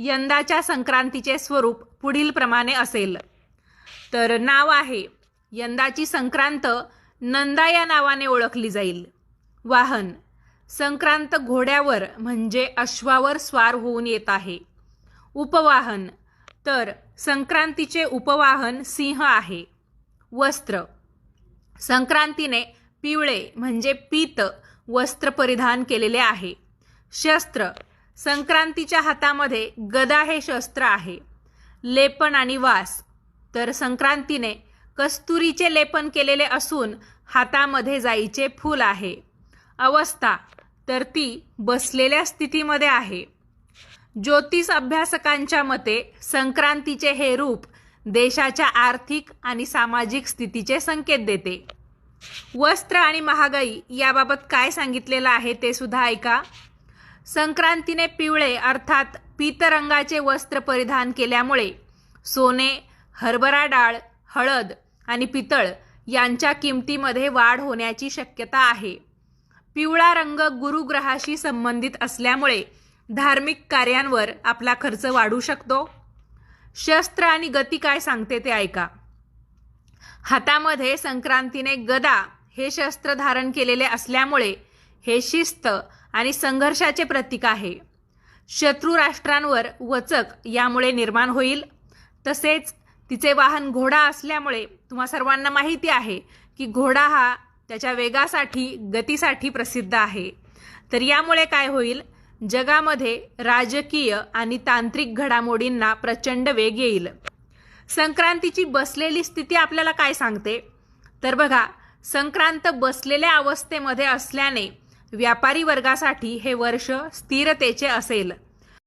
यंदाच्या संक्रांतीचे स्वरूप पुढील प्रमाणे असेल. तर नाव आहे, यंदाची संक्रांत नंदा या नावाने ओळखली जाईल. वाहन, संक्रांत घोड्यावर म्हणजे अश्वावर स्वार होऊन येत आहे. उपवाहन, तर संक्रांतीचे उपवाहन सिंह आहे. वस्त्र, संक्रांतीने पिवळे म्हणजे पीत वस्त्र परिधान केलेले आहे. शस्त्र, संक्रांतीच्या हातामध्ये गदा हे शस्त्र आहे. लेपन आणि वास, तर संक्रांतीने कस्तुरीचे लेपन केलेले असून हातामध्ये जाईचे फूल आहे. अवस्था, तर ती बसलेल्या स्थितीमध्ये आहे. ज्योतिष अभ्यासकांच्या मते संक्रांतीचे हे रूप देशाच्या आर्थिक आणि सामाजिक स्थितीचे संकेत देते. वस्त्र आणि महागाई याबाबत काय सांगितलेलं आहे ते सुद्धा ऐका. संक्रांतीने पिवळे अर्थात पीतरंगाचे वस्त्र परिधान केल्यामुळे सोने, हरभरा डाळ, हळद आणि पितळ यांच्या किमतीमध्ये वाढ होण्याची शक्यता आहे. पिवळा रंग गुरुग्रहाशी संबंधित असल्यामुळे धार्मिक कार्यांवर आपला खर्च वाढू शकतो. शस्त्र आणि गती काय सांगते ते ऐका. हातामध्ये संक्रांतीने गदा हे शस्त्र धारण केलेले असल्यामुळे हे शिस्त आणि संघर्षाचे प्रतीक आहे. शत्रू राष्ट्रांवर वचक यामुळे निर्माण होईल. तसेच तिचे वाहन घोडा असल्यामुळे तुम्हा सर्वांना माहिती आहे की घोडा हा त्याच्या वेगासाठी, गतीसाठी प्रसिद्ध आहे. तर यामुळे काय होईल, जगामध्ये राजकीय आणि तांत्रिक घडामोडींना प्रचंड वेग येईल. संक्रांतीची बसलेली स्थिती आपल्याला काय सांगते, तर बघा, संक्रांत बसलेल्या अवस्थेमध्ये असल्याने व्यापारी वर्गासाठी हे वर्ष स्थिरतेचे असेल.